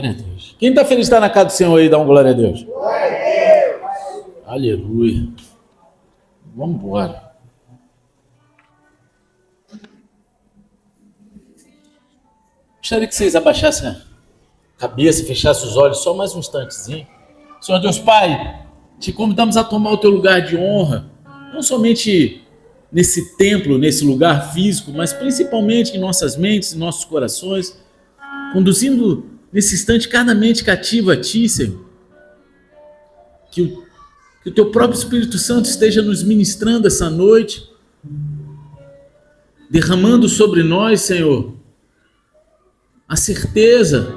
Glória a Deus. Quem está feliz de estar na casa do Senhor aí, dá uma glória a Deus. Glória a Deus. Aleluia. Vamos embora. Gostaria que vocês abaixassem a cabeça, fechassem os olhos só mais um instantezinho. Senhor Deus Pai, te convidamos a tomar o teu lugar de honra, não somente nesse templo, nesse lugar físico, mas principalmente em nossas mentes, em nossos corações, conduzindo nesse instante cada mente cativa a Ti, Senhor. Que o Teu próprio Espírito Santo esteja nos ministrando essa noite, derramando sobre nós, Senhor, a certeza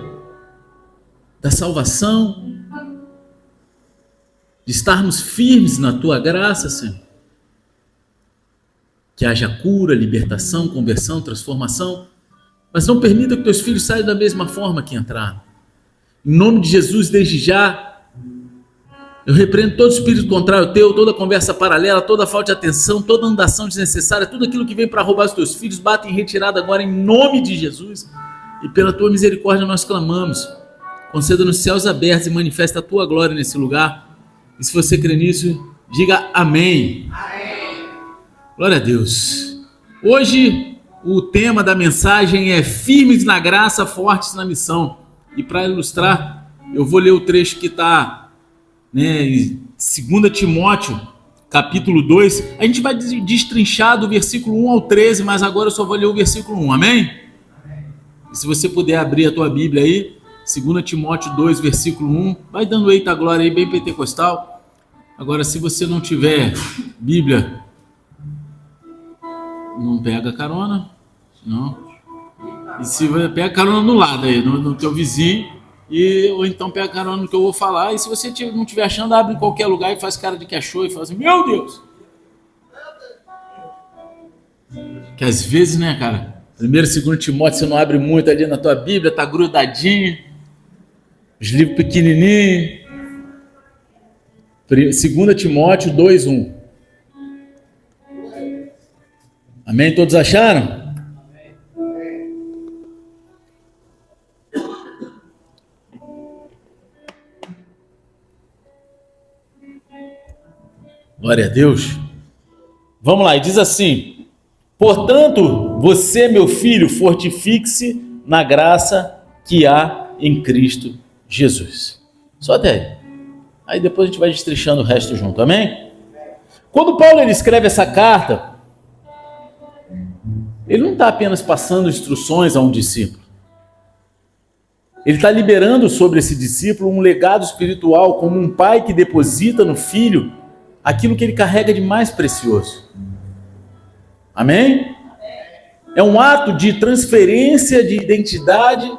da salvação, de estarmos firmes na Tua graça, Senhor. Que haja cura, libertação, conversão, transformação, mas não permita que Teus filhos saiam da mesma forma que entraram. Em nome de Jesus, desde já, eu repreendo todo espírito contrário teu, toda conversa paralela, toda falta de atenção, toda andação desnecessária, tudo aquilo que vem para roubar os teus filhos, bate em retirada agora em nome de Jesus. E pela tua misericórdia nós clamamos. Conceda nos céus abertos e manifesta a tua glória nesse lugar. E se você crê nisso, diga amém. Amém. Glória a Deus. Hoje o tema da mensagem é firmes na graça, fortes na missão. E para ilustrar, eu vou ler o trecho que está em 2 Timóteo, capítulo 2. A gente vai destrinchar do versículo 1 ao 13, mas agora eu só vou ler o versículo 1, amém? E se você puder abrir a tua Bíblia aí, 2 Timóteo 2, versículo 1, vai dando eita glória aí, bem pentecostal. Agora, se você não tiver Bíblia, não pega carona, não. E se pega carona no lado aí, no teu vizinho, ou então pega carona no que eu vou falar. E se você não estiver achando, abre em qualquer lugar e faz cara de que achou e fala assim, meu Deus! Que às vezes, né, cara, 1 e 2 Timóteo você não abre muito ali na tua Bíblia, tá grudadinho, os livros pequenininhos. 2 Timóteo 2, 1. Amém? Todos acharam? Glória a Deus. Vamos lá, e diz assim: portanto, você, meu filho, fortifique-se na graça que há em Cristo Jesus. Só até aí. Aí depois a gente vai destrinchando o resto junto, amém? Quando Paulo ele escreve essa carta, ele não está apenas passando instruções a um discípulo. Ele está liberando sobre esse discípulo um legado espiritual, como um pai que deposita no filho aquilo que ele carrega de mais precioso. Amém? É um ato de transferência de identidade,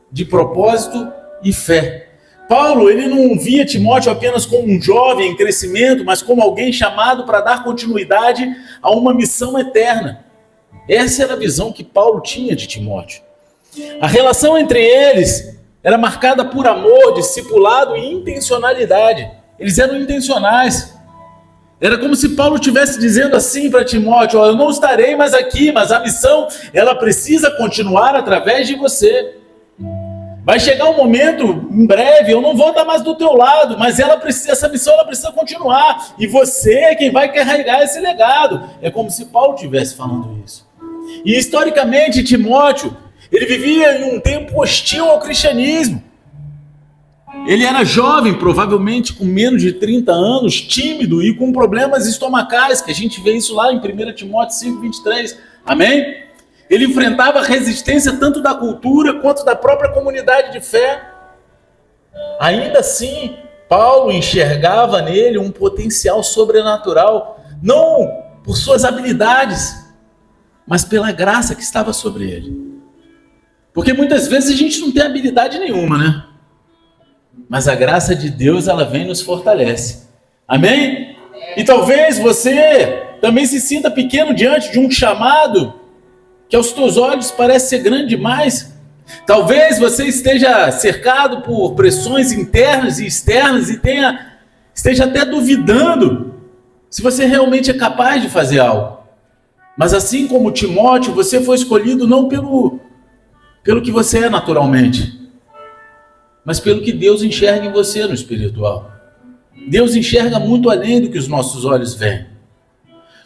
de propósito e fé. Paulo, ele não via Timóteo apenas como um jovem em crescimento, mas como alguém chamado para dar continuidade a uma missão eterna. Essa era a visão que Paulo tinha de Timóteo. A relação entre eles era marcada por amor, discipulado e intencionalidade. Eles eram intencionais. Era como se Paulo estivesse dizendo assim para Timóteo: eu não estarei mais aqui, mas a missão ela precisa continuar através de você. Vai chegar um momento, em breve, eu não vou estar mais do teu lado, mas essa missão ela precisa continuar. E você é quem vai carregar esse legado. É como se Paulo estivesse falando isso. E historicamente, Timóteo, ele vivia em um tempo hostil ao cristianismo. Ele era jovem, provavelmente com menos de 30 anos, tímido e com problemas estomacais, que a gente vê isso lá em 1 Timóteo 5, 23. Amém? Ele enfrentava resistência tanto da cultura quanto da própria comunidade de fé. Ainda assim, Paulo enxergava nele um potencial sobrenatural, não por suas habilidades, mas pela graça que estava sobre ele. Porque muitas vezes a gente não tem habilidade nenhuma, né? Mas a graça de Deus, ela vem e nos fortalece. Amém? E talvez você também se sinta pequeno diante de um chamado que aos teus olhos parece ser grande demais. Talvez você esteja cercado por pressões internas e externas e esteja até duvidando se você realmente é capaz de fazer algo. Mas assim como Timóteo, você foi escolhido não pelo que você é naturalmente, mas pelo que Deus enxerga em você no espiritual. Deus enxerga muito além do que os nossos olhos veem.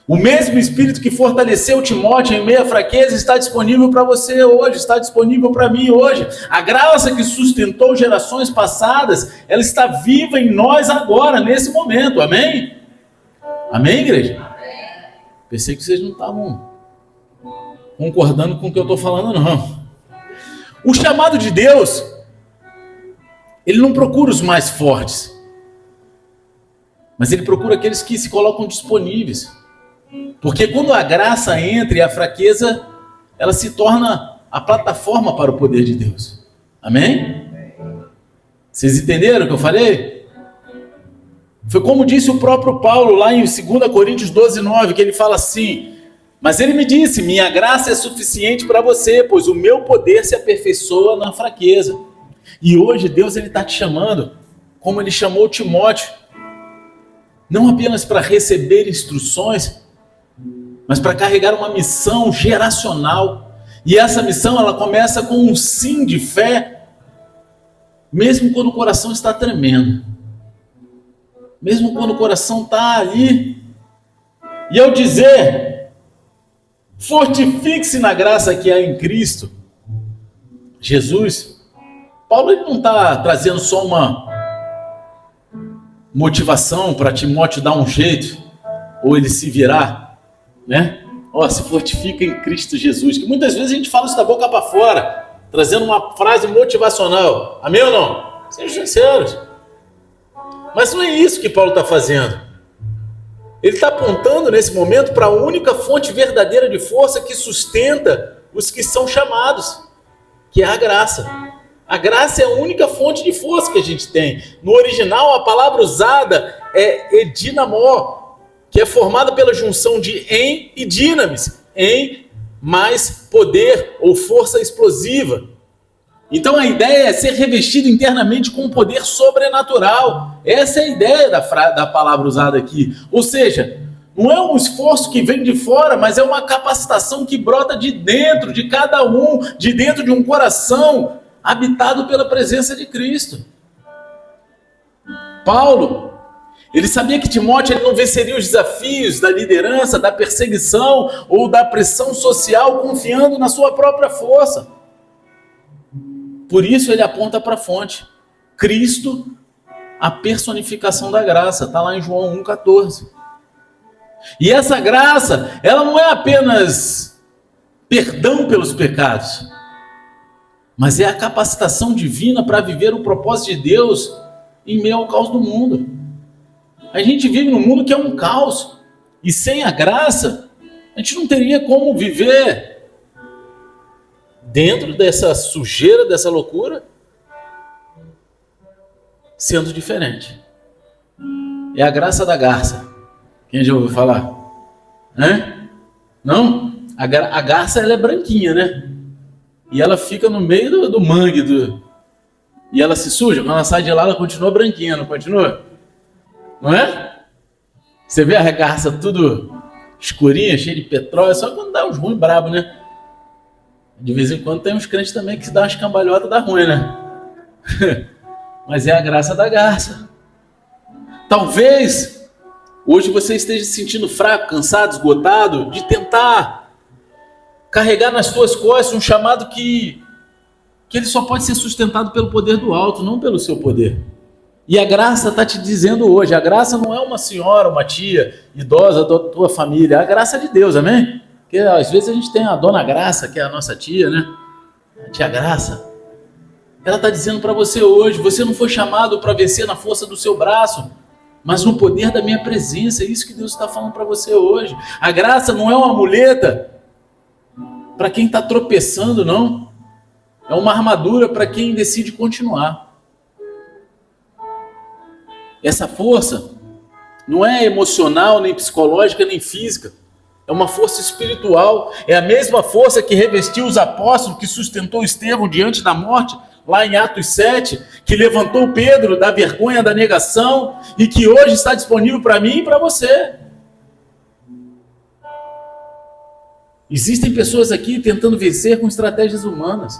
O mesmo Espírito que fortaleceu Timóteo em meio à fraqueza está disponível para você hoje, está disponível para mim hoje. A graça que sustentou gerações passadas, ela está viva em nós agora, nesse momento. Amém? Amém, igreja? Pensei que vocês não estavam concordando com o que eu estou falando, não. O chamado de Deus, ele não procura os mais fortes, mas ele procura aqueles que se colocam disponíveis. Porque quando a graça entra e a fraqueza, ela se torna a plataforma para o poder de Deus. Amém? Vocês entenderam o que eu falei? Foi como disse o próprio Paulo lá em 2 Coríntios 12:9, que ele fala assim: mas ele me disse, minha graça é suficiente para você, pois o meu poder se aperfeiçoa na fraqueza. E hoje Deus está te chamando, como ele chamou Timóteo, não apenas para receber instruções, mas para carregar uma missão geracional. E essa missão, ela começa com um sim de fé, mesmo quando o coração está tremendo, mesmo quando o coração está ali. E ao dizer, fortifique-se na graça que há em Cristo Jesus, Paulo ele não está trazendo só uma motivação para Timóteo dar um jeito, ou ele se virar, né? Se fortifica em Cristo Jesus, que muitas vezes a gente fala isso da boca para fora, trazendo uma frase motivacional. Amém ou não? Sejam sinceros. Mas não é isso que Paulo está fazendo. Ele está apontando nesse momento para a única fonte verdadeira de força que sustenta os que são chamados, que é a graça. A graça é a única fonte de força que a gente tem. No original, a palavra usada é edinamó, que é formada pela junção de em e dinamis, em mais poder ou força explosiva. Então a ideia é ser revestido internamente com um poder sobrenatural. Essa é a ideia da palavra usada aqui. Ou seja, não é um esforço que vem de fora, mas é uma capacitação que brota de dentro de cada um, de dentro de um coração habitado pela presença de Cristo. Paulo, ele sabia que Timóteo ele não venceria os desafios da liderança, da perseguição ou da pressão social confiando na sua própria força. Por isso ele aponta para a fonte. Cristo, a personificação da graça. Está lá em João 1,14. E essa graça, ela não é apenas perdão pelos pecados, mas é a capacitação divina para viver o propósito de Deus em meio ao caos do mundo. A gente vive num mundo que é um caos. E sem a graça, a gente não teria como viver dentro dessa sujeira, dessa loucura, sendo diferente. É a graça da garça. Quem já ouviu falar? Não? A garça ela é branquinha, né? E ela fica no meio do mangue. E ela se suja. Quando ela sai de lá, ela continua branquinha, não continua? Não é? Você vê a garça tudo escurinha, cheia de petróleo, só quando dá uns ruins brabo, né? De vez em quando tem uns crentes também que se dá umas cambalhotas da ruim, né? Mas é a graça da garça. Talvez hoje você esteja se sentindo fraco, cansado, esgotado de tentar carregar nas suas costas um chamado que ele só pode ser sustentado pelo poder do alto, não pelo seu poder. E a graça está te dizendo hoje, a graça não é uma senhora, uma tia idosa da tua família, é a graça de Deus, amém? Porque às vezes a gente tem a dona Graça, que é a nossa tia, né? A tia Graça. Ela está dizendo para você hoje, você não foi chamado para vencer na força do seu braço, mas no poder da minha presença. É isso que Deus está falando para você hoje. A graça não é uma muleta para quem está tropeçando, não. É uma armadura para quem decide continuar. Essa força não é emocional, nem psicológica, nem física. É uma força espiritual. É a mesma força que revestiu os apóstolos, que sustentou Estevão diante da morte, lá em Atos 7, que levantou Pedro da vergonha da negação e que hoje está disponível para mim e para você. Existem pessoas aqui tentando vencer com estratégias humanas,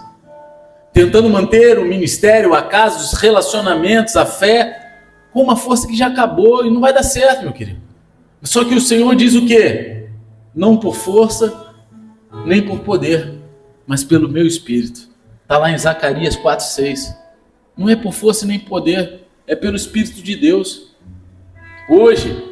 tentando manter o ministério, a casa, os relacionamentos, a fé, com uma força que já acabou e não vai dar certo, meu querido. Só que o Senhor diz o quê? Não por força, nem por poder, mas pelo meu Espírito. Está lá em Zacarias 4:6. Não é por força nem por poder, é pelo Espírito de Deus. Hoje,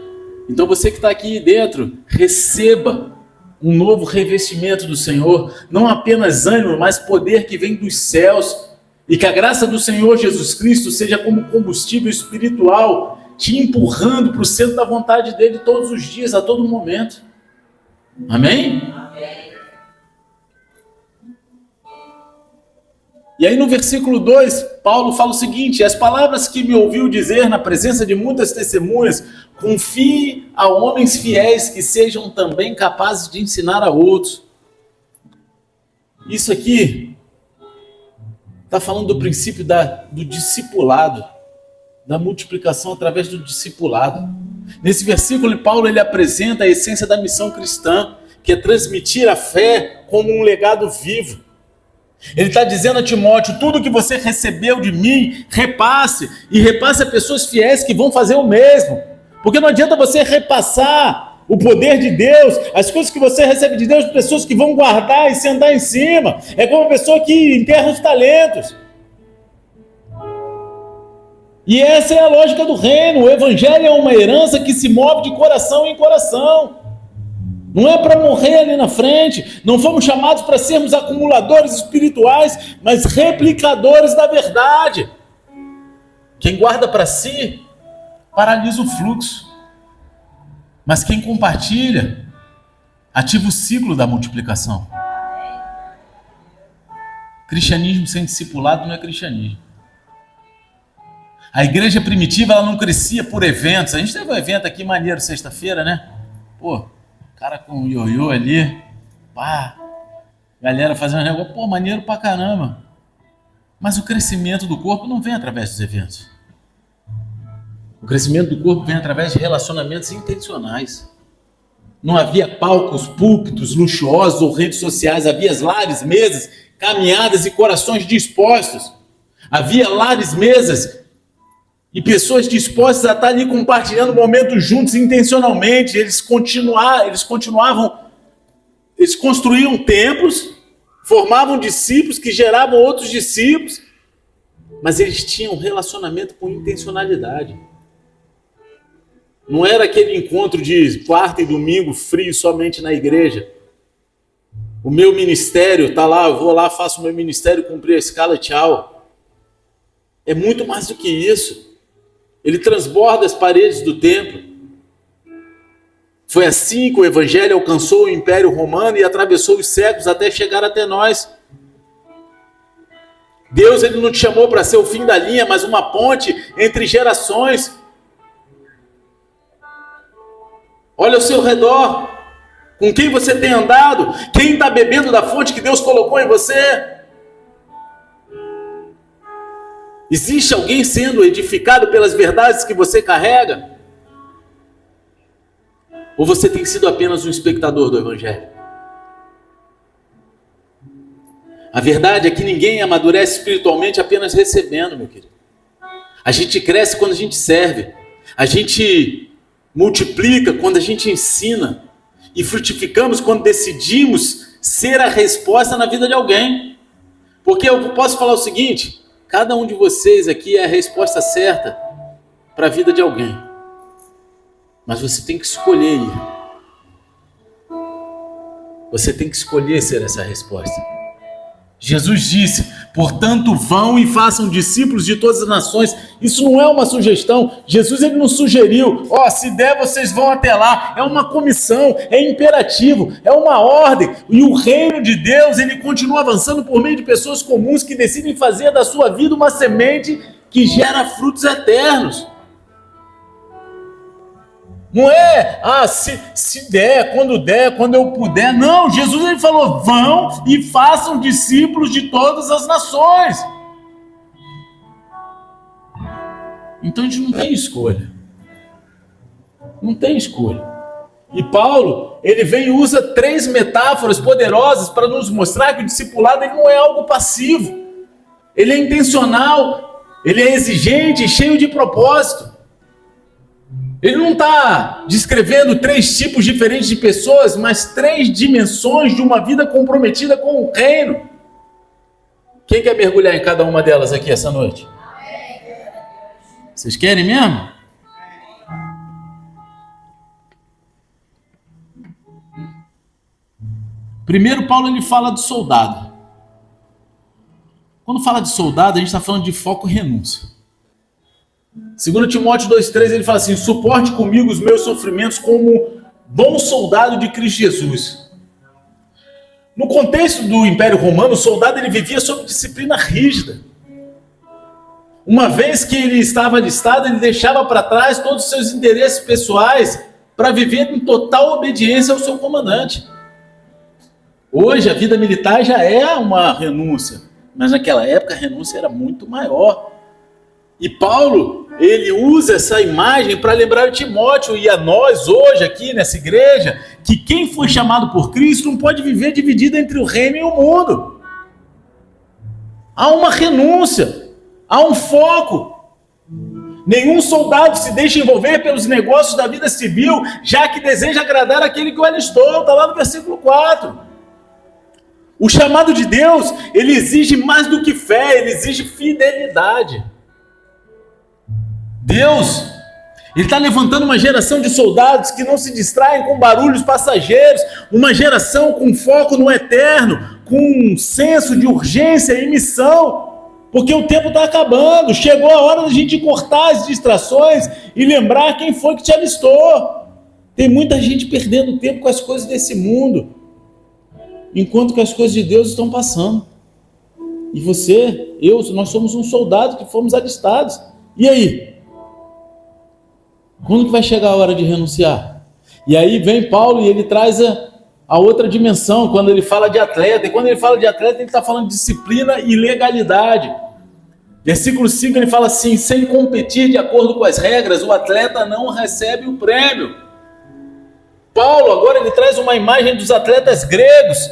então você que está aqui dentro, receba um novo revestimento do Senhor, não apenas ânimo, mas poder que vem dos céus, e que a graça do Senhor Jesus Cristo seja como combustível espiritual, te empurrando para o centro da vontade dele todos os dias, a todo momento. Amém? E aí no versículo 2, Paulo fala o seguinte: as palavras que me ouviu dizer na presença de muitas testemunhas, confie a homens fiéis que sejam também capazes de ensinar a outros. Isso aqui está falando do princípio do discipulado, da multiplicação através do discipulado. Nesse versículo, Paulo ele apresenta a essência da missão cristã, que é transmitir a fé como um legado vivo. Ele está dizendo a Timóteo: tudo que você recebeu de mim, repasse, e repasse a pessoas fiéis que vão fazer o mesmo. Porque não adianta você repassar o poder de Deus, as coisas que você recebe de Deus, pessoas que vão guardar e sentar em cima. É como uma pessoa que enterra os talentos. E essa é a lógica do reino. O evangelho é uma herança que se move de coração em coração. Não é para morrer ali na frente. Não fomos chamados para sermos acumuladores espirituais, mas replicadores da verdade. Quem guarda para si, paralisa o fluxo. Mas quem compartilha, ativa o ciclo da multiplicação. Cristianismo sem discipulado não é cristianismo. A igreja primitiva ela não crescia por eventos. A gente teve um evento aqui maneiro sexta-feira, né? Pô, cara com um ioiô ali, pá, galera fazendo um negócio, pô, maneiro pra caramba. Mas o crescimento do corpo não vem através dos eventos. O crescimento do corpo vem através de relacionamentos intencionais. Não havia palcos, púlpitos luxuosos ou redes sociais, havia lares, mesas, caminhadas e corações dispostos. Havia lares, mesas e pessoas dispostas a estar ali compartilhando momentos juntos intencionalmente. Eles construíam templos, formavam discípulos que geravam outros discípulos, mas eles tinham um relacionamento com intencionalidade. Não era aquele encontro de quarta e domingo frio somente na igreja. O meu ministério está lá, eu vou lá, faço o meu ministério, cumprir a escala, tchau. É muito mais do que isso. Ele transborda as paredes do templo. Foi assim que o evangelho alcançou o Império Romano e atravessou os séculos até chegar até nós. Deus ele não te chamou para ser o fim da linha, mas uma ponte entre gerações. Olha ao seu redor, com quem você tem andado, quem está bebendo da fonte que Deus colocou em você. Existe alguém sendo edificado pelas verdades que você carrega? Ou você tem sido apenas um espectador do evangelho? A verdade é que ninguém amadurece espiritualmente apenas recebendo, meu querido. A gente cresce quando a gente serve. A gente multiplica quando a gente ensina. E frutificamos quando decidimos ser a resposta na vida de alguém. Porque eu posso falar o seguinte: cada um de vocês aqui é a resposta certa para a vida de alguém. Mas você tem que escolher ir. Você tem que escolher ser essa resposta. Jesus disse: portanto vão e façam discípulos de todas as nações. Isso não é uma sugestão. Jesus ele não sugeriu: se der vocês vão até lá. É uma comissão, é imperativo, é uma ordem. E o reino de Deus ele continua avançando por meio de pessoas comuns que decidem fazer da sua vida uma semente que gera frutos eternos. Não é, se der, quando eu puder. Não, Jesus ele falou: vão e façam discípulos de todas as nações. Então a gente não tem escolha. Não tem escolha. E Paulo, ele vem e usa 3 metáforas poderosas para nos mostrar que o discipulado ele não é algo passivo. ele é intencional, ele é exigente, cheio de propósito. Ele não está descrevendo 3 tipos diferentes de pessoas, mas 3 dimensões de uma vida comprometida com o reino. Quem quer mergulhar em cada uma delas aqui essa noite? Vocês querem mesmo? Primeiro, Paulo ele fala do soldado. Quando fala de soldado, a gente está falando de foco e renúncia. 2 Timóteo 2,3, ele fala assim: suporte comigo os meus sofrimentos como bom soldado de Cristo Jesus. No contexto do Império Romano, o soldado ele vivia sob disciplina rígida. Uma vez que ele estava alistado, ele deixava para trás todos os seus interesses pessoais para viver em total obediência ao seu comandante. Hoje a vida militar já é uma renúncia, mas naquela época a renúncia era muito maior. E Paulo, ele usa essa imagem para lembrar Timóteo e a nós hoje aqui nessa igreja, que quem foi chamado por Cristo não pode viver dividido entre o reino e o mundo. Há uma renúncia, há um foco. Nenhum soldado se deixa envolver pelos negócios da vida civil, já que deseja agradar aquele que o alistou, está lá no versículo 4. O chamado de Deus, ele exige mais do que fé, ele exige fidelidade. Deus, ele está levantando uma geração de soldados que não se distraem com barulhos passageiros, uma geração com foco no eterno, com um senso de urgência e missão, porque o tempo está acabando, chegou a hora da gente cortar as distrações e lembrar quem foi que te alistou. Tem muita gente perdendo tempo com as coisas desse mundo, enquanto que as coisas de Deus estão passando. E você, nós somos um soldado que fomos alistados. E aí? Quando que vai chegar a hora de renunciar? E aí vem Paulo e ele traz a outra dimensão, quando ele fala de atleta. E quando ele fala de atleta, ele está falando de disciplina e legalidade. Versículo 5, ele fala assim: sem competir de acordo com as regras, o atleta não recebe o prêmio. Paulo agora ele traz uma imagem dos atletas gregos,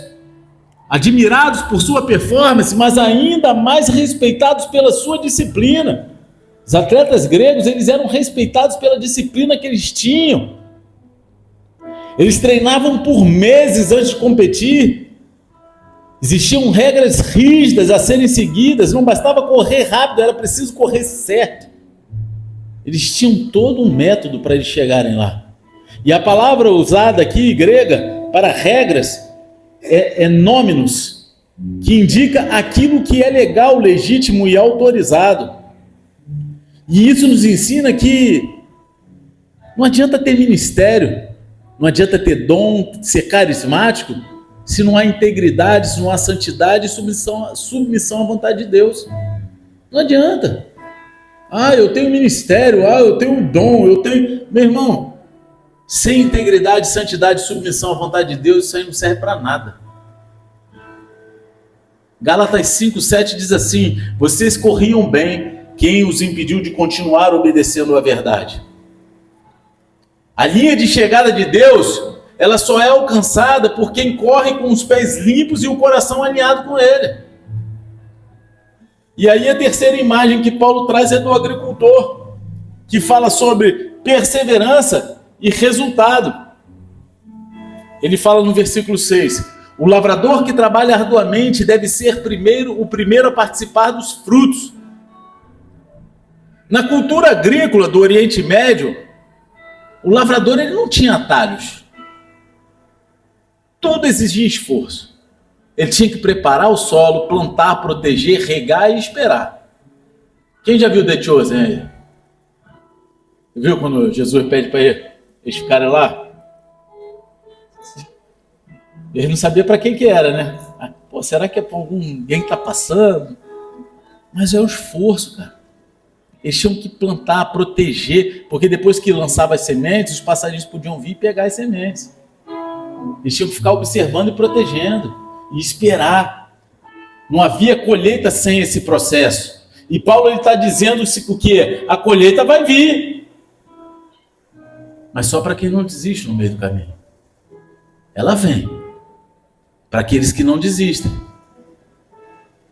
admirados por sua performance, mas ainda mais respeitados pela sua disciplina. Os atletas gregos, eles eram respeitados pela disciplina que eles tinham. Eles treinavam por meses antes de competir. Existiam regras rígidas a serem seguidas, não bastava correr rápido, era preciso correr certo. Eles tinham todo um método para eles chegarem lá. E a palavra usada aqui, grega, para regras, é nómenos, que indica aquilo que é legal, legítimo e autorizado. E isso nos ensina que não adianta ter ministério, não adianta ter dom, ser carismático, se não há integridade, se não há santidade e submissão à vontade de Deus. Não adianta. Eu tenho ministério, eu tenho dom, eu tenho... Meu irmão, sem integridade, santidade e submissão à vontade de Deus, isso aí não serve para nada. Gálatas 5:7 diz assim: vocês corriam bem, quem os impediu de continuar obedecendo à verdade? A linha de chegada de Deus, ela só é alcançada por quem corre com os pés limpos e o coração alinhado com Ele. E aí a terceira imagem que Paulo traz é do agricultor, que fala sobre perseverança e resultado. Ele fala no versículo 6: o lavrador que trabalha arduamente deve ser o primeiro a participar dos frutos. Na cultura agrícola do Oriente Médio, o lavrador ele não tinha atalhos. Tudo exigia esforço. Ele tinha que preparar o solo, plantar, proteger, regar e esperar. Quem já viu The Chosen aí? Viu quando Jesus pede para eles ficarem lá? Ele não sabia para quem que era, né? Será que é para alguém que está passando? Mas é o esforço, cara. Eles tinham que plantar, proteger, porque depois que lançava as sementes, os passarinhos podiam vir e pegar as sementes. Eles tinham que ficar observando e protegendo, e esperar. Não havia colheita sem esse processo. E Paulo está dizendo o quê? A colheita vai vir. Mas só para quem não desiste no meio do caminho. Ela vem. Para aqueles que não desistem.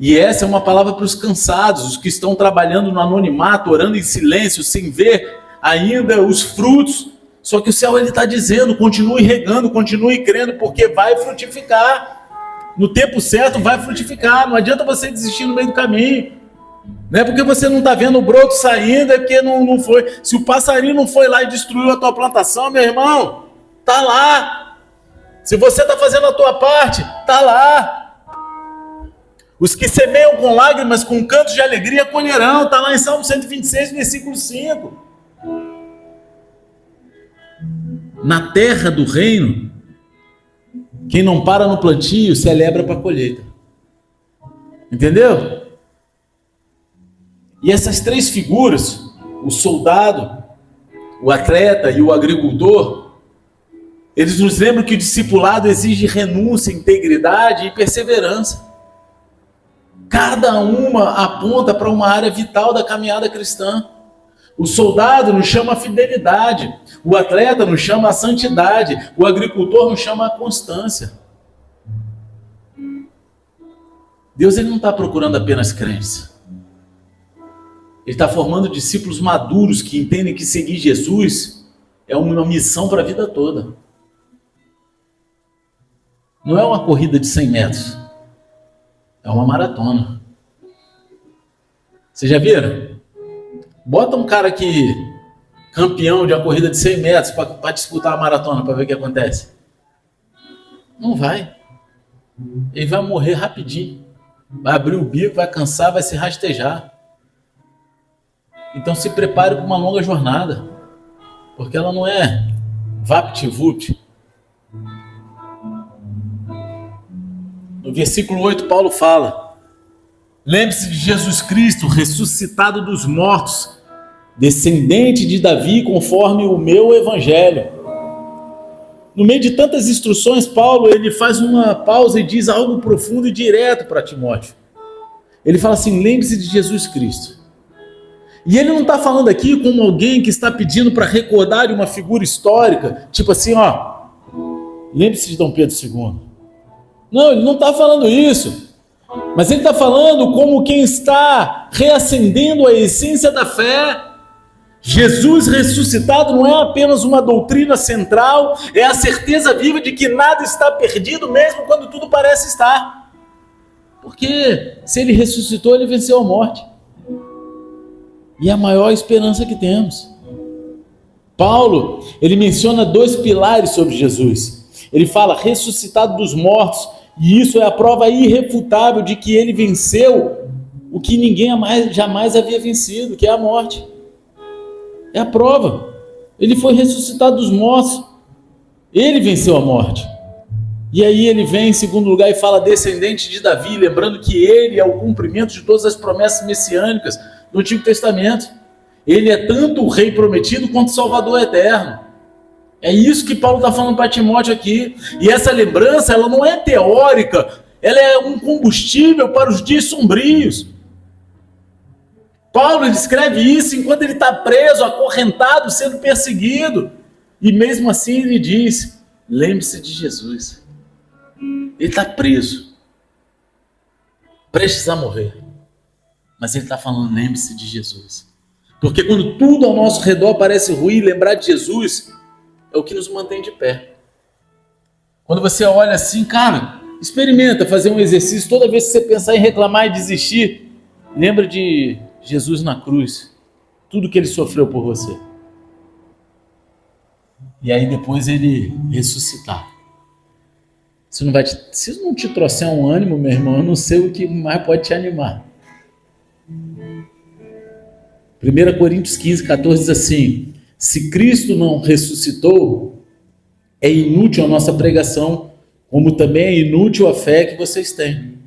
E essa é uma palavra para os cansados, os que estão trabalhando no anonimato, orando em silêncio, sem ver ainda os frutos. Só que o céu está dizendo, continue regando, continue crendo, porque vai frutificar. No tempo certo vai frutificar. Não adianta você desistir no meio do caminho. Não é porque você não está vendo o broto saindo, é porque não foi. Se o passarinho não foi lá e destruiu a tua plantação, meu irmão, está lá. Se você está fazendo a tua parte, está lá. Os que semeiam com lágrimas, com cantos de alegria, colherão. Está lá em Salmo 126, versículo 5. Na terra do reino, quem não para no plantio, celebra para a colheita. Entendeu? E essas três figuras, o soldado, o atleta e o agricultor, eles nos lembram que o discipulado exige renúncia, integridade e perseverança. Cada uma aponta para uma área vital da caminhada cristã. O soldado nos chama a fidelidade, o atleta nos chama a santidade, o agricultor nos chama a constância. Deus ele não está procurando apenas crentes. Ele está formando discípulos maduros que entendem que seguir Jesus é uma missão para a vida toda. Não é uma corrida de 100 metros. É uma maratona. Vocês já viram? Bota um cara aqui, campeão de uma corrida de 100 metros, para disputar a maratona, para ver o que acontece. Não vai. Ele vai morrer rapidinho. Vai abrir o bico, vai cansar, vai se rastejar. Então se prepare para uma longa jornada. Porque ela não é vapt-vupt. No versículo 8, Paulo fala: lembre-se de Jesus Cristo, ressuscitado dos mortos, descendente de Davi, conforme o meu evangelho. No meio de tantas instruções, Paulo ele faz uma pausa e diz algo profundo e direto para Timóteo. Ele fala assim: lembre-se de Jesus Cristo. E ele não está falando aqui como alguém que está pedindo para recordar de uma figura histórica, tipo assim, ó, lembre-se de Dom Pedro II. Não, ele não está falando isso. Mas ele está falando como quem está reacendendo a essência da fé. Jesus ressuscitado não é apenas uma doutrina central, é a certeza viva de que nada está perdido, mesmo quando tudo parece estar. Porque se ele ressuscitou, ele venceu a morte. E é a maior esperança que temos. Paulo, ele menciona 2 pilares sobre Jesus. Ele fala ressuscitado dos mortos, e isso é a prova irrefutável de que ele venceu o que ninguém jamais havia vencido, que é a morte. É a prova. Ele foi ressuscitado dos mortos. Ele venceu a morte. E aí ele vem em segundo lugar e fala descendente de Davi, lembrando que ele é o cumprimento de todas as promessas messiânicas do Antigo Testamento. Ele é tanto o rei prometido quanto o salvador eterno. É isso que Paulo está falando para Timóteo aqui. E essa lembrança, ela não é teórica, ela é um combustível para os dias sombrios. Paulo escreve isso enquanto ele está preso, acorrentado, sendo perseguido. E mesmo assim ele diz, lembre-se de Jesus. Ele está preso, prestes a morrer. Mas ele está falando, lembre-se de Jesus. Porque quando tudo ao nosso redor parece ruim, lembrar de Jesus é o que nos mantém de pé. Quando você olha assim, cara, experimenta fazer um exercício. Toda vez que você pensar em reclamar e desistir, lembra de Jesus na cruz. Tudo que ele sofreu por você. E aí depois ele ressuscitar. Se não te trouxer um ânimo, meu irmão, eu não sei o que mais pode te animar. 1 Coríntios 15, 14 diz assim: se Cristo não ressuscitou, é inútil a nossa pregação, como também é inútil a fé que vocês têm.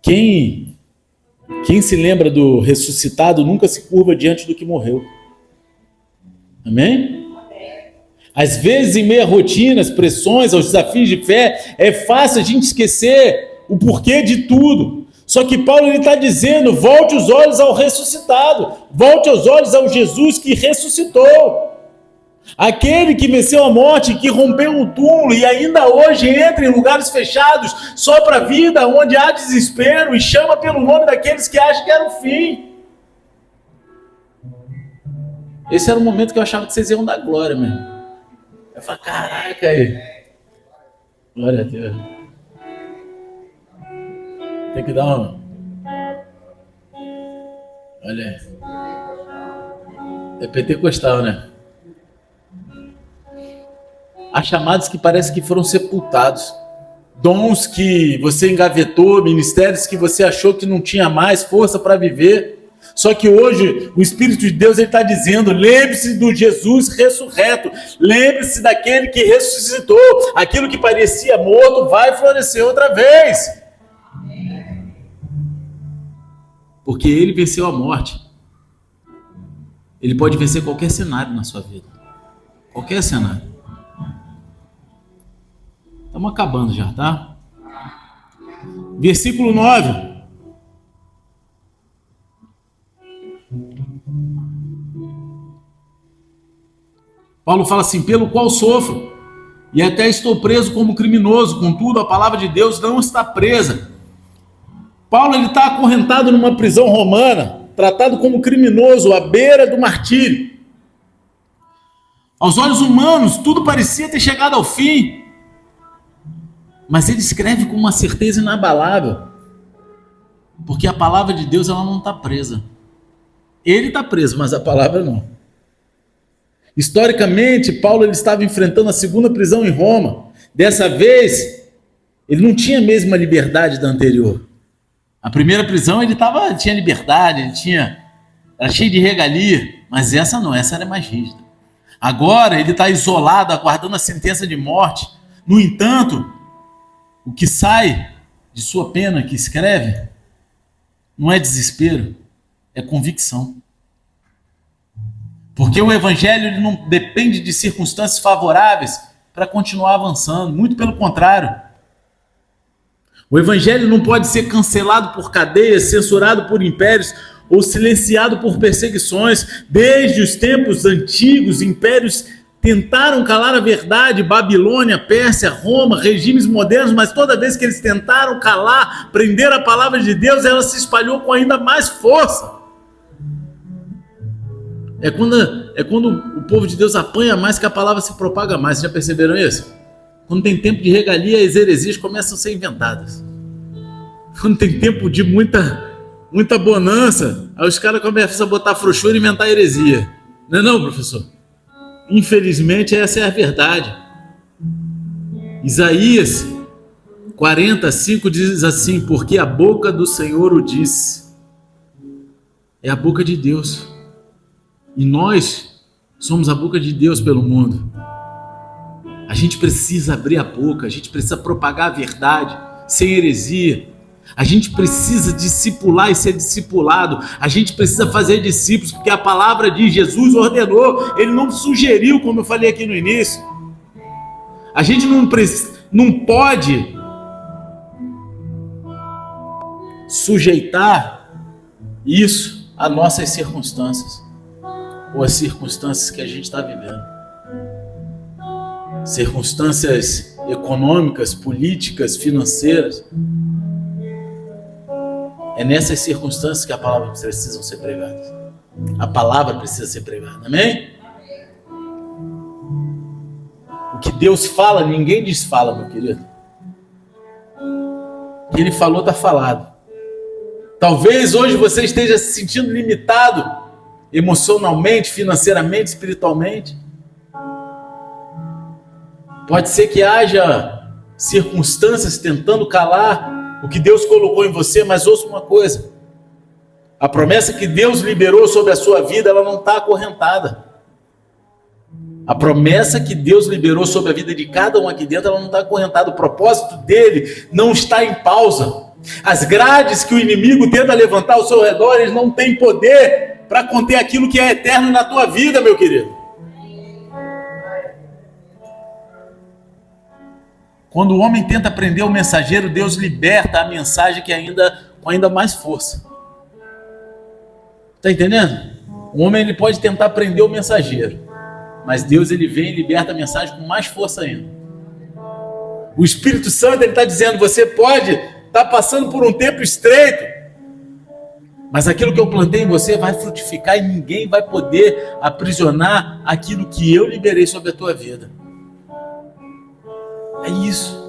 Quem se lembra do ressuscitado nunca se curva diante do que morreu. Amém? Às vezes, em meio a rotinas, pressões, aos desafios de fé, é fácil a gente esquecer o porquê de tudo. Só que Paulo está dizendo, volte os olhos ao ressuscitado, volte os olhos ao Jesus que ressuscitou. Aquele que venceu a morte, que rompeu o túmulo e ainda hoje entra em lugares fechados, sopra a vida onde há desespero e chama pelo nome daqueles que acham que era o fim. Esse era o momento que eu achava que vocês iam dar glória mesmo. Eu falei, caraca aí. Glória a Deus. Tem que dar uma... Olha aí. É pentecostal, né? Há chamados que parece que foram sepultados. Dons que você engavetou, ministérios que você achou que não tinha mais força para viver. Só que hoje o Espírito de Deus está dizendo, lembre-se do Jesus ressurreto. Lembre-se daquele que ressuscitou. Aquilo que parecia morto vai florescer outra vez. Porque ele venceu a morte. Ele pode vencer qualquer cenário na sua vida. Qualquer cenário. Estamos acabando já, tá? Versículo 9. Paulo fala assim, pelo qual sofro, e até estou preso como criminoso, contudo a palavra de Deus não está presa. Paulo está acorrentado numa prisão romana, tratado como criminoso, à beira do martírio. Aos olhos humanos, tudo parecia ter chegado ao fim. Mas ele escreve com uma certeza inabalável. Porque a palavra de Deus ela não está presa. Ele está preso, mas a palavra não. Historicamente, Paulo ele estava enfrentando a segunda prisão em Roma. Dessa vez, ele não tinha a mesma liberdade da anterior. A primeira prisão ele tinha liberdade, era cheio de regalia. Mas essa não, essa era mais rígida. Agora ele está isolado, aguardando a sentença de morte. No entanto, o que sai de sua pena que escreve não é desespero, é convicção. Porque o evangelho ele não depende de circunstâncias favoráveis para continuar avançando, muito pelo contrário. O evangelho não pode ser cancelado por cadeias, censurado por impérios ou silenciado por perseguições. Desde os tempos antigos, impérios tentaram calar a verdade, Babilônia, Pérsia, Roma, regimes modernos, mas toda vez que eles tentaram calar, prender a palavra de Deus, ela se espalhou com ainda mais força. É quando o povo de Deus apanha mais que a palavra se propaga mais. Vocês já perceberam isso? Quando tem tempo de regalia, as heresias começam a ser inventadas. Quando tem tempo de muita bonança, aí os caras começam a botar frouxura e inventar heresia. Não é não, professor? Infelizmente, essa é a verdade. Isaías 40:5 diz assim, porque a boca do Senhor o disse. É a boca de Deus. E nós somos a boca de Deus pelo mundo. A gente precisa abrir a boca, a gente precisa propagar a verdade, sem heresia. A gente precisa discipular e ser discipulado. A gente precisa fazer discípulos, porque a palavra de Jesus ordenou, ele não sugeriu, como eu falei aqui no início. A gente não pode sujeitar isso a nossas circunstâncias, ou as circunstâncias que a gente está vivendo. Circunstâncias econômicas, políticas, financeiras. É nessas circunstâncias que a palavra precisa ser pregada. A palavra precisa ser pregada, amém? O que Deus fala, ninguém desfala, meu querido. O que Ele falou, está falado. Talvez hoje você esteja se sentindo limitado, emocionalmente, financeiramente, espiritualmente. Pode ser que haja circunstâncias tentando calar o que Deus colocou em você, mas ouça uma coisa. A promessa que Deus liberou sobre a sua vida, ela não está acorrentada. A promessa que Deus liberou sobre a vida de cada um aqui dentro, ela não está acorrentada. O propósito dele não está em pausa. As grades que o inimigo tenta levantar ao seu redor, eles não têm poder para conter aquilo que é eterno na tua vida, meu querido. Quando o homem tenta prender o mensageiro, Deus liberta a mensagem com ainda mais força. Está entendendo? O homem ele pode tentar prender o mensageiro, Mas Deus, ele vem e liberta a mensagem com mais força ainda. O Espírito Santo, ele está dizendo, você pode estar passando por um tempo estreito, mas aquilo que eu plantei em você vai frutificar e ninguém vai poder aprisionar aquilo que eu liberei sobre a tua vida. É isso.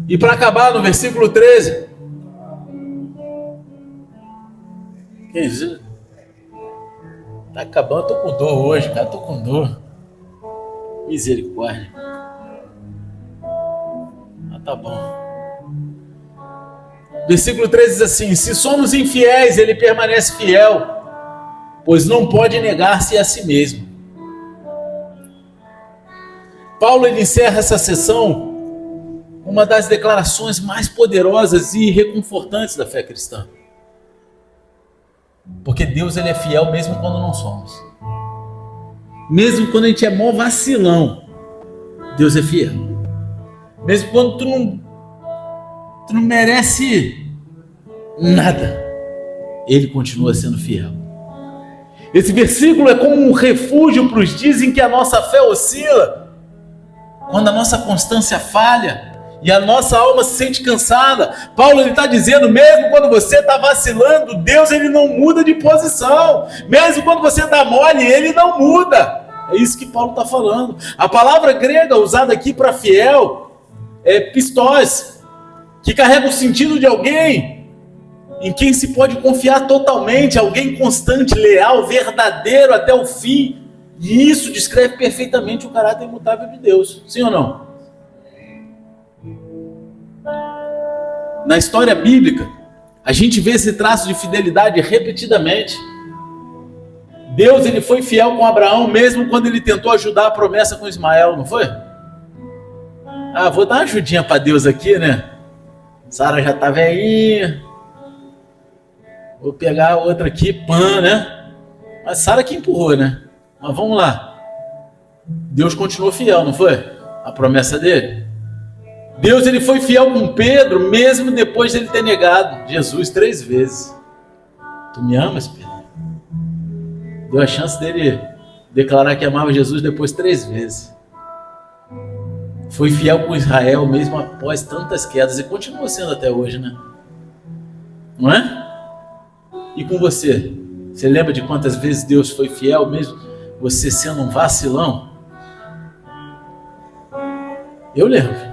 E para acabar, no versículo 13. Quem diz? Tá acabando, eu tô com dor hoje, cara, tô com dor. Misericórdia. Ah, tá bom. Versículo 13 diz assim: se somos infiéis, ele permanece fiel, pois não pode negar-se a si mesmo. Paulo, ele encerra essa sessão com uma das declarações mais poderosas e reconfortantes da fé cristã. Porque Deus, ele é fiel mesmo quando não somos. Mesmo quando a gente é mó vacilão, Deus é fiel. Mesmo quando tu não merece nada, ele continua sendo fiel. Esse versículo é como um refúgio para os dias em que a nossa fé oscila, quando a nossa constância falha e a nossa alma se sente cansada. Paulo, ele está dizendo, mesmo quando você está vacilando, Deus, ele não muda de posição. Mesmo quando você dá mole, ele não muda. É isso que Paulo está falando. A palavra grega usada aqui para fiel é pistós, que carrega o sentido de alguém em quem se pode confiar totalmente, alguém constante, leal, verdadeiro até o fim. E isso descreve perfeitamente o caráter imutável de Deus. Sim ou não? Na história bíblica, a gente vê esse traço de fidelidade repetidamente. Deus, ele foi fiel com Abraão, mesmo quando ele tentou ajudar a promessa com Ismael, não foi? Ah, vou dar uma ajudinha para Deus aqui, né? Sara já tá velhinha. Vou pegar outra aqui, pã, né? Mas Sara que empurrou, né? Mas vamos lá. Deus continuou fiel, não foi? A promessa dele. Deus, ele foi fiel com Pedro, mesmo depois de ele ter negado Jesus 3 vezes. Tu me amas, Pedro? Deu a chance dele declarar que amava Jesus depois 3 vezes. Foi fiel com Israel mesmo após tantas quedas e continua sendo até hoje, né? Não é? E com você? Você lembra de quantas vezes Deus foi fiel mesmo você sendo um vacilão? Eu lembro.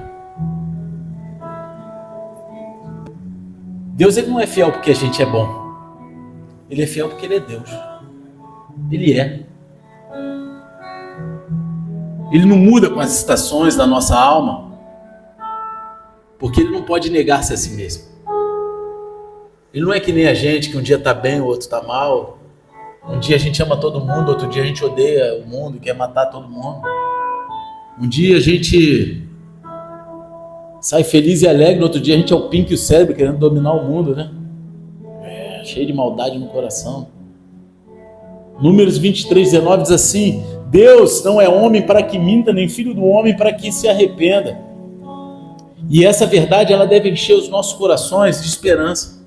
Deus, ele não é fiel porque a gente é bom. Ele é fiel porque ele é Deus. Ele é. Ele não muda com as estações da nossa alma, porque ele não pode negar-se a si mesmo. Ele não é que nem a gente, que um dia está bem, o outro está mal. Um dia a gente ama todo mundo, outro dia a gente odeia o mundo e quer matar todo mundo. Um dia a gente sai feliz e alegre, no outro dia a gente é o Pink e o cérebro querendo dominar o mundo, né? Cheio de maldade no coração. Números 23:19 diz assim: Deus não é homem para que minta, nem filho do homem para que se arrependa. E essa verdade, ela deve encher os nossos corações de esperança.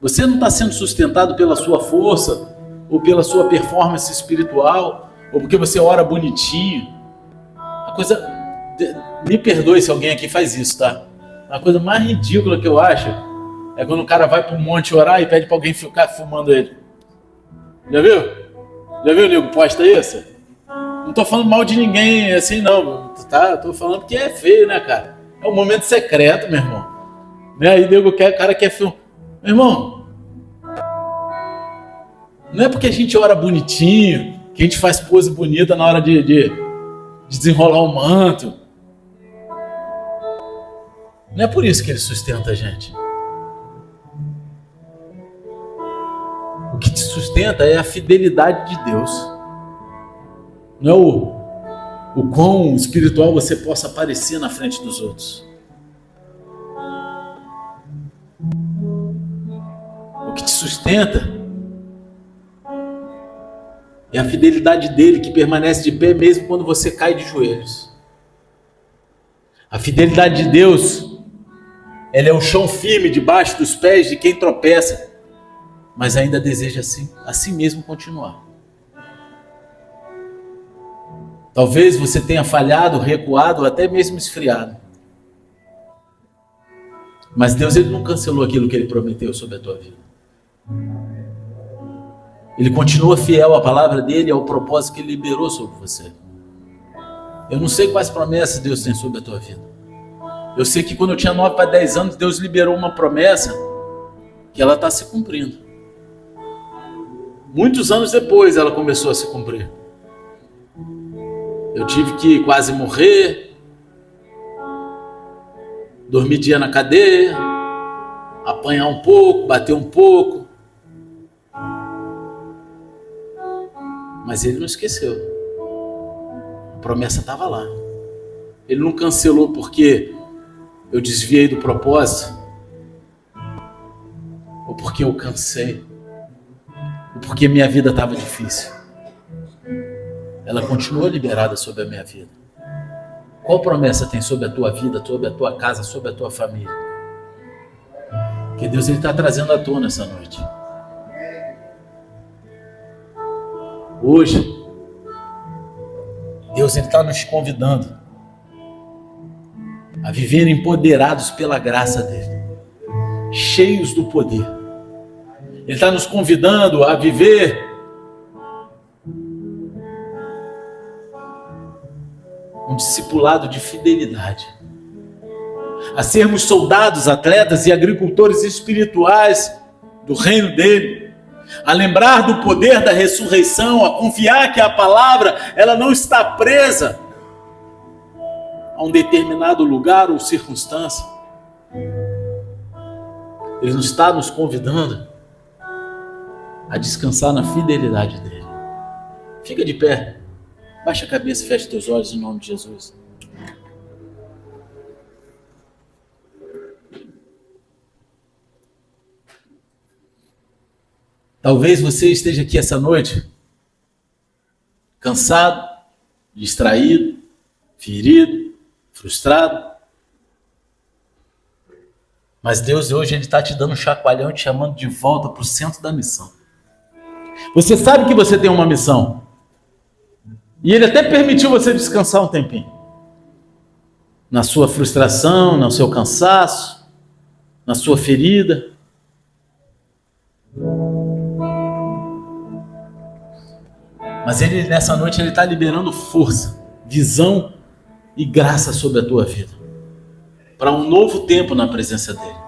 Você não está sendo sustentado pela sua força, ou pela sua performance espiritual, ou porque você ora bonitinho. A coisa... Me perdoe se alguém aqui faz isso, tá? A coisa mais ridícula que eu acho é quando o cara vai para um monte orar e pede para alguém ficar fumando ele. Já viu? Já viu o nego posta isso? Não tô falando mal de ninguém assim não, tá? Tô falando que é feio, né, cara? É um momento secreto, meu irmão. Né? Aí nego quer, o cara quer filmar. Meu irmão, não é porque a gente ora bonitinho, que a gente faz pose bonita na hora de desenrolar o manto. Não é por isso que ele sustenta a gente. O que te sustenta é a fidelidade de Deus. Não é o quão espiritual você possa parecer na frente dos outros. O que te sustenta é a fidelidade dele, que permanece de pé mesmo quando você cai de joelhos. A fidelidade de Deus, ela é o chão firme debaixo dos pés de quem tropeça, mas ainda deseja assim mesmo continuar. Talvez você tenha falhado, recuado, ou até mesmo esfriado. Mas Deus, Ele não cancelou aquilo que Ele prometeu sobre a tua vida. Ele continua fiel à palavra dEle e ao propósito que Ele liberou sobre você. Eu não sei quais promessas Deus tem sobre a tua vida. Eu sei que quando eu tinha 9 para 10 anos, Deus liberou uma promessa que ela está se cumprindo. Muitos anos depois ela começou a se cumprir. Eu tive que quase morrer, dormir dia na cadeia, apanhar um pouco, bater um pouco. Mas Ele não esqueceu. A promessa estava lá. Ele não cancelou porque eu desviei do propósito, ou porque eu cansei, ou porque minha vida estava difícil. Ela continuou liberada sobre a minha vida. Qual promessa tem sobre a tua vida, sobre a tua casa, sobre a tua família? Que Deus está trazendo à tona essa noite. Hoje, Deus está nos convidando a viver empoderados pela graça dEle, cheios do poder. Ele está nos convidando a viver um discipulado de fidelidade, a sermos soldados, atletas e agricultores espirituais do reino dele, a lembrar do poder da ressurreição, a confiar que a palavra ela não está presa a um determinado lugar ou circunstância. Ele não está nos convidando a descansar na fidelidade dele. Fica de pé. Baixa a cabeça e fecha teus olhos em nome de Jesus. Talvez você esteja aqui essa noite cansado, distraído, ferido, frustrado. Mas Deus hoje está te dando um chacoalhão e te chamando de volta para o centro da missão. Você sabe que você tem uma missão. E Ele até permitiu você descansar um tempinho. Na sua frustração, no seu cansaço, na sua ferida. Mas Ele, nessa noite, Ele está liberando força, visão e graça sobre a tua vida. Para um novo tempo na presença dEle.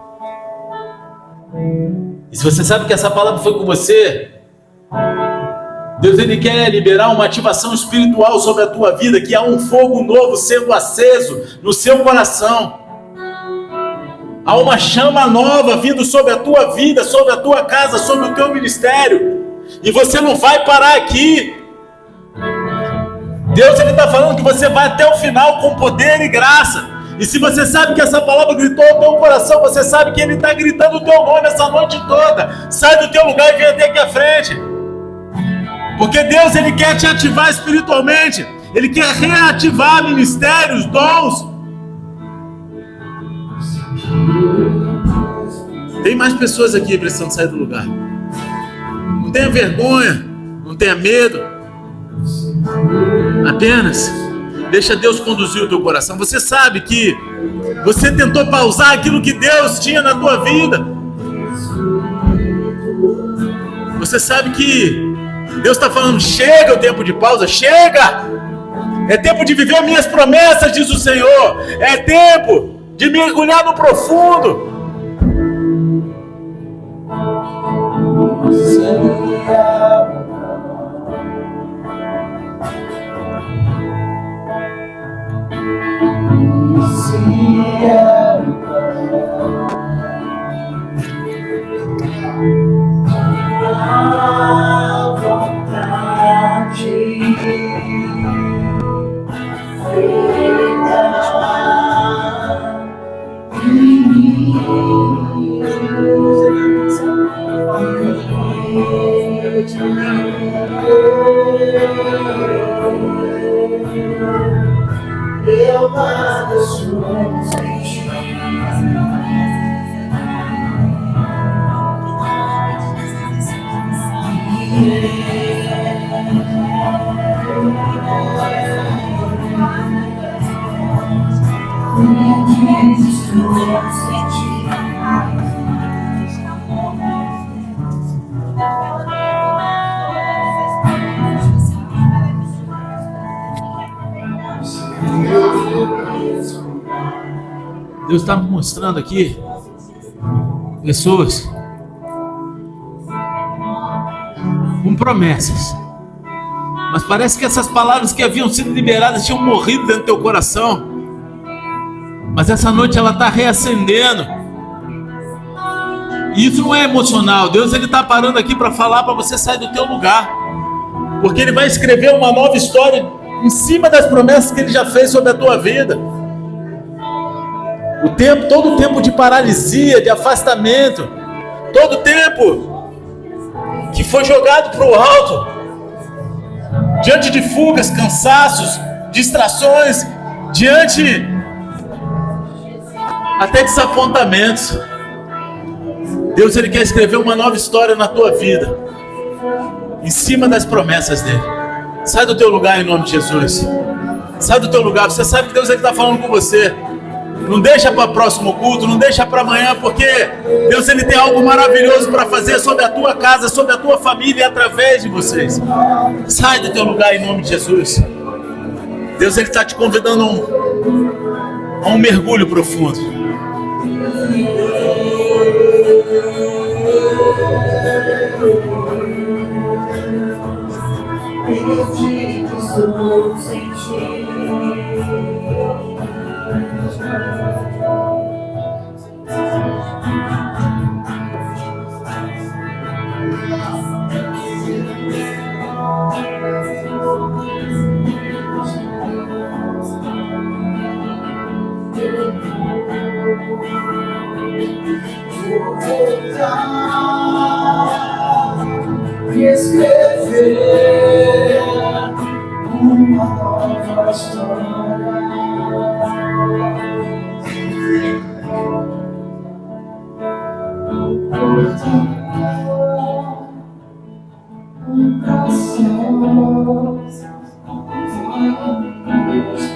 E se você sabe que essa palavra foi com você, Deus Ele quer liberar uma ativação espiritual sobre a tua vida, que há um fogo novo sendo aceso no seu coração. Há uma chama nova vindo sobre a tua vida, sobre a tua casa, sobre o teu ministério. E você não vai parar aqui. Deus Ele está falando que você vai até o final com poder e graça. E se você sabe que essa palavra gritou no teu coração, você sabe que Ele está gritando o teu nome essa noite toda. Sai do teu lugar e vem até aqui à frente. Porque Deus, Ele quer te ativar espiritualmente. Ele quer reativar ministérios, dons. Tem mais pessoas aqui precisando sair do lugar. Não tenha vergonha, não tenha medo. Apenas deixa Deus conduzir o teu coração. Você sabe que você tentou pausar aquilo que Deus tinha na tua vida. Você sabe que Deus está falando, chega o tempo de pausa, chega! É tempo de viver minhas promessas, diz o Senhor. É tempo de mergulhar no profundo. Eu nada sou sem ti. Deus está me mostrando aqui pessoas com promessas, mas parece que essas palavras que haviam sido liberadas tinham morrido dentro do teu coração, mas essa noite ela está reacendendo. E isso não é emocional. Deus está parando aqui para falar para você sair do teu lugar, porque Ele vai escrever uma nova história em cima das promessas que Ele já fez sobre a tua vida. Todo o tempo de paralisia, de afastamento, todo o tempo que foi jogado para o alto, diante de fugas, cansaços, distrações, diante até desapontamentos. Deus, Ele quer escrever uma nova história na tua vida, em cima das promessas dEle. Sai do teu lugar em nome de Jesus. Sai do teu lugar. Você sabe que Deus está falando com você. Não deixa para o próximo culto, não deixa para amanhã, porque Deus, Ele tem algo maravilhoso para fazer sobre a tua casa, sobre a tua família e através de vocês. Sai do teu lugar em nome de Jesus. Deus, Ele está te convidando a um mergulho profundo. Perdido estou sem ti. Vou voltar e escrever uma nova história.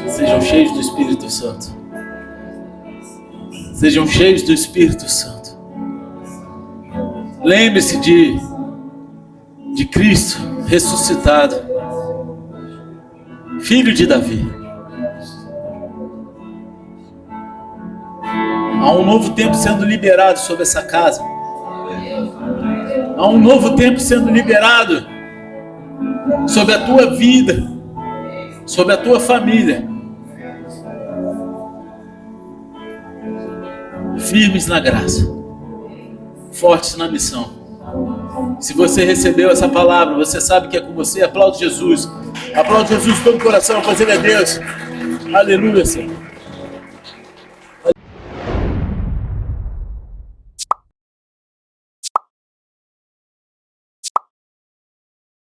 Sejam cheios do Espírito Santo. Sejam cheios do Espírito Santo. Lembre-se de Cristo ressuscitado, filho de Davi. Há um novo tempo sendo liberado sobre essa casa. Há um novo tempo sendo liberado sobre a tua vida, sobre a tua família. Firmes na graça, fortes na missão. Se você recebeu essa palavra, você sabe que é com você. Aplaude Jesus. Aplaude Jesus de todo o coração, pois Ele é Deus. Aleluia, Senhor.